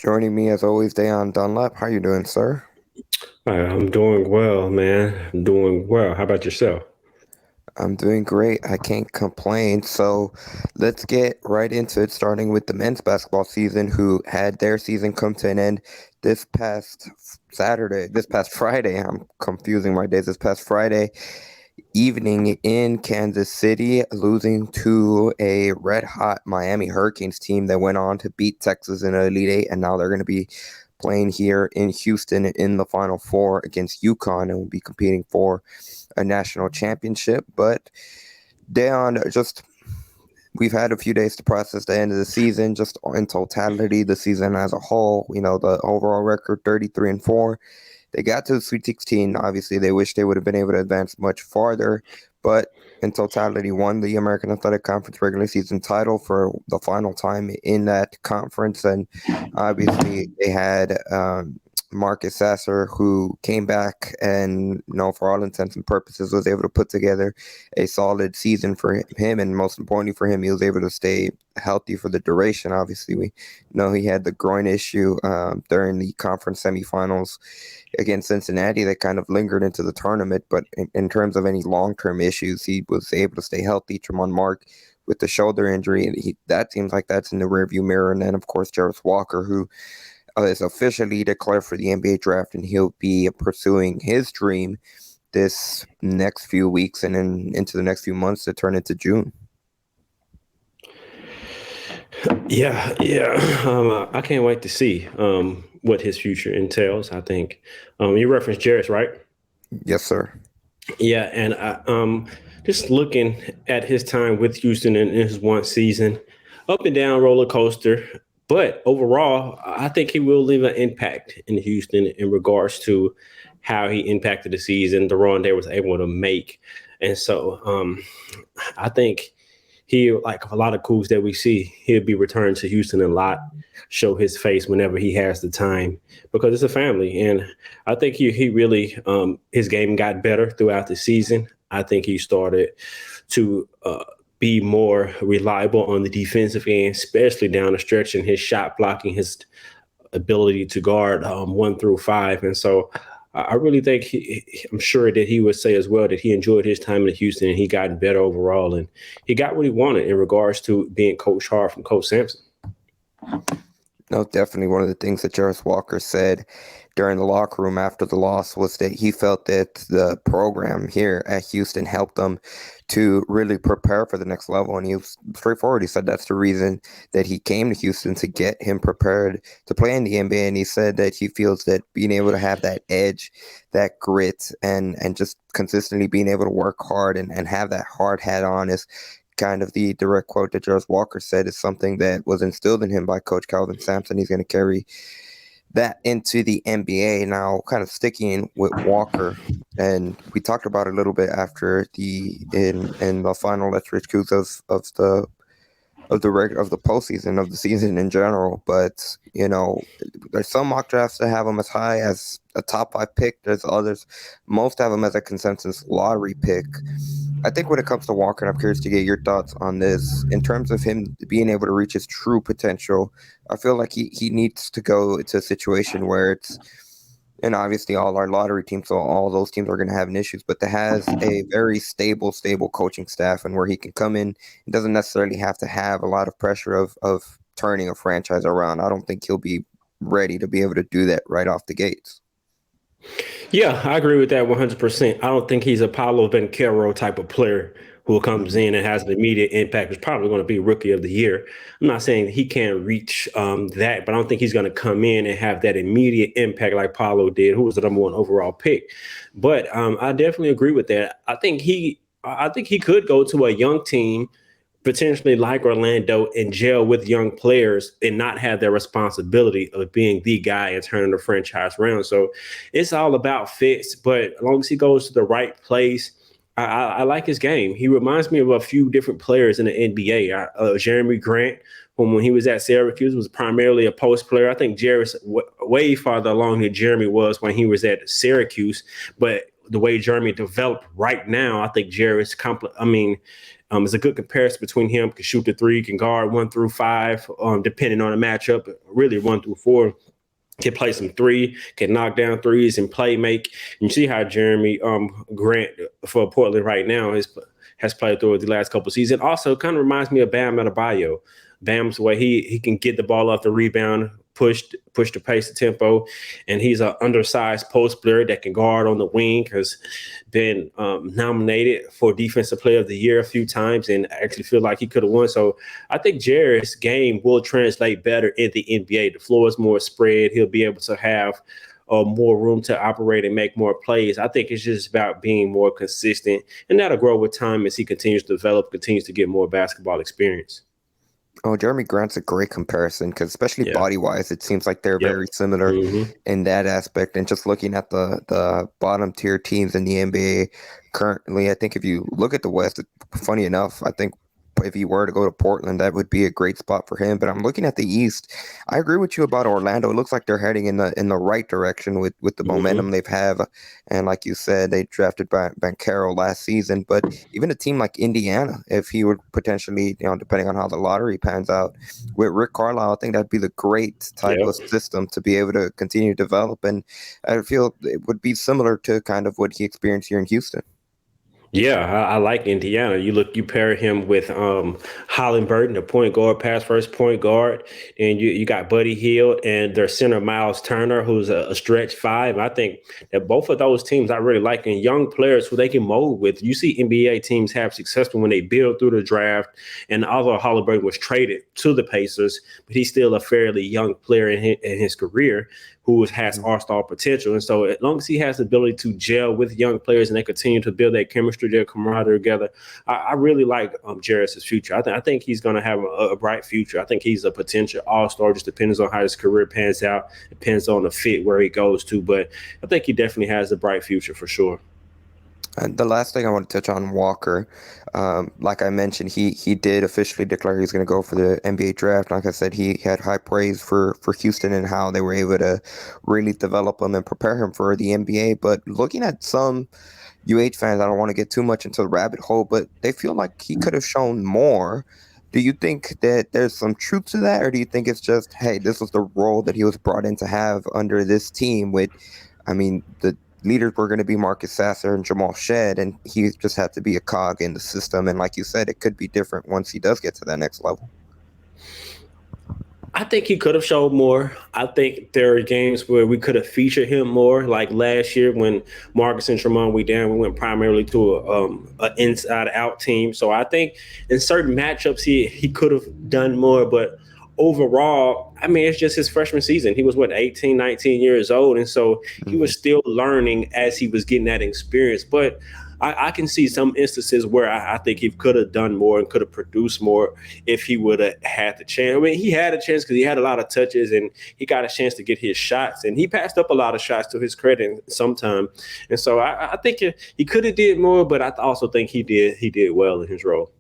Joining me as always, Dayon Dunlap. How you doing, sir? Hi, I'm doing well, man. I'm doing well. How about yourself? I'm doing great. I can't complain. So let's get right into it, starting with the men's basketball season, who had their season come to an end this past this past Friday. I'm confusing my days. This past Friday evening in Kansas City, losing to a red hot Miami Hurricanes team that went on to beat Texas in the Elite Eight, and now they're going to be playing here in Houston in the Final Four against UConn and will be competing for a national championship. But Deon, just we've had a few days to process the end of the season, just in totality, the season as a whole. The overall record 33-4. They got to the Sweet 16. Obviously, they wish they would have been able to advance much farther, but in totality, won the American Athletic Conference regular season title for the final time in that conference. And obviously, they had Marcus Sasser, who came back and, for all intents and purposes, was able to put together a solid season for him. And most importantly for him, he was able to stay healthy for the duration. Obviously, we know he had the groin issue during the conference semifinals against Cincinnati that kind of lingered into the tournament. But in terms of any long-term issues, he was able to stay healthy. Tremont Mark with the shoulder injury, and that seems like that's in the rearview mirror. And then, of course, Jarace Walker, who is officially declared for the NBA draft, and he'll be pursuing his dream this next few weeks and then into the next few months to turn into June. Yeah. I can't wait to see what his future entails. I think you referenced Jarace, right? Yes, sir. Yeah, and just looking at his time with Houston in his one season, up and down roller coaster. But overall, I think he will leave an impact in Houston in regards to how he impacted the season, the run they was able to make. And so I think he, like a lot of Cougs that we see, he'll be returned to Houston a lot, show his face whenever he has the time because it's a family. And I think he really, his game got better throughout the season. I think he started to be more reliable on the defensive end, especially down the stretch, and his shot blocking, his ability to guard 1 through 5. And so I really think I'm sure that he would say as well that he enjoyed his time in Houston and he got better overall. And he got what he wanted in regards to being Coach hard from Coach Sampson. No, definitely one of the things that Jarace Walker said during the locker room after the loss was that he felt that the program here at Houston helped them to really prepare for the next level. And he was straightforward. He said that's the reason that he came to Houston, to get him prepared to play in the NBA. And he said that he feels that being able to have that edge, that grit, and just consistently being able to work hard and have that hard hat on is kind of the direct quote that Jarace Walker said, is something that was instilled in him by Coach Calvin Sampson. He's going to carry that into the NBA. Now, kind of sticking with Walker, and we talked about it a little bit after in the final Let's Rich Cougs of the postseason of the season in general. But there's some mock drafts that have him as high as a top 5 pick. There's others, most have him as a consensus lottery pick. I think when it comes to Walker, and I'm curious to get your thoughts on this, in terms of him being able to reach his true potential, I feel like he needs to go into a situation where it's, and obviously all our lottery teams, so all those teams are going to have issues, but that has a very stable coaching staff, and where he can come in, he doesn't necessarily have to have a lot of pressure of turning a franchise around. I don't think he'll be ready to be able to do that right off the gates. Yeah, I agree with that 100%. I don't think he's a Paulo Banchero type of player who comes Mhm. in and has an immediate impact. Is probably going to be Rookie of the Year. I'm not saying he can't reach that, but I don't think he's going to come in and have that immediate impact like Paulo did, who was the number 1 overall pick. But I definitely agree with that. I think he could go to a young team potentially like Orlando and gel with young players and not have their responsibility of being the guy and turning the franchise around. So it's all about fits, but as long as he goes to the right place, I like his game. He reminds me of a few different players in the NBA. Jeremy Grant, whom when he was at Syracuse was primarily a post player. I think Jarace way farther along than Jeremy was when he was at Syracuse, but the way Jeremy developed right now, I think Jarace It's a good comparison between him. Can shoot the three, can guard 1 through 5, depending on the matchup. Really 1 through 4. Can play some three, can knock down threes and play make. And you see how Jeremy Grant for Portland right now has played through the last couple of seasons. Also, kind of reminds me of Bam Adebayo. Bam's way he can get the ball off the rebound, push the pace, the tempo, and he's an undersized post player that can guard on the wing. Has been nominated for Defensive Player of the Year a few times, and I actually feel like he could have won. So I think Jarace's game will translate better in the NBA. The floor is more spread. He'll be able to have more room to operate and make more plays. I think it's just about being more consistent, and that'll grow with time as he continues to develop, continues to get more basketball experience. Oh, Jeremy Grant's a great comparison because especially body-wise, it seems like they're very similar in that aspect. And just looking at the bottom tier teams in the NBA currently, I think if you look at the West, funny enough, I think if he were to go to Portland, that would be a great spot for him. But I'm looking at the East. I agree with you about Orlando. It looks like they're heading in the right direction with the momentum they've have. And like you said, they drafted Banchero last season. But even a team like Indiana, if he would potentially, depending on how the lottery pans out, with Rick Carlisle, I think that'd be the great type of system to be able to continue to develop. And I feel it would be similar to kind of what he experienced here in Houston. Yeah, I like Indiana. You pair him with Hollenberg, the point guard, pass first point guard, and you got Buddy Hield and their center Miles Turner, who's a stretch 5. I think that both of those teams I really like, and young players who they can mold with. You see NBA teams have success when they build through the draft, and although Hollenberg was traded to the Pacers, but he's still a fairly young player in his career who has all-star potential. And so as long as he has the ability to gel with young players and they continue to build their chemistry, their camaraderie together, I really like Jarace's future. I think he's going to have a bright future. I think he's a potential all-star. Just depends on how his career pans out. Depends on the fit where he goes to. But I think he definitely has a bright future for sure. And the last thing I want to touch on Walker, like I mentioned, he did officially declare he was going to go for the NBA draft. Like I said, he had high praise for Houston and how they were able to really develop him and prepare him for the NBA. But looking at some UH fans, I don't want to get too much into the rabbit hole, but they feel like he could have shown more. Do you think that there's some truth to that, or do you think it's just, hey, this was the role that he was brought in to have under this team with, the leaders were going to be Marcus Sasser and Jamal Shead, and he just had to be a cog in the system. And like you said, it could be different once he does get to that next level. I think he could have showed more. I think there are games where we could have featured him more, like last year when Marcus and Tremont we went primarily to a inside-out team. So I think in certain matchups he could have done more, but overall, it's just his freshman season. He was 18, 19 years old. And so he was still learning as he was getting that experience. But I can see some instances where I think he could have done more and could have produced more if he would have had the chance. He had a chance because he had a lot of touches and he got a chance to get his shots. And he passed up a lot of shots to his credit sometime. And so I think he could have did more, but I also think he did well in his role.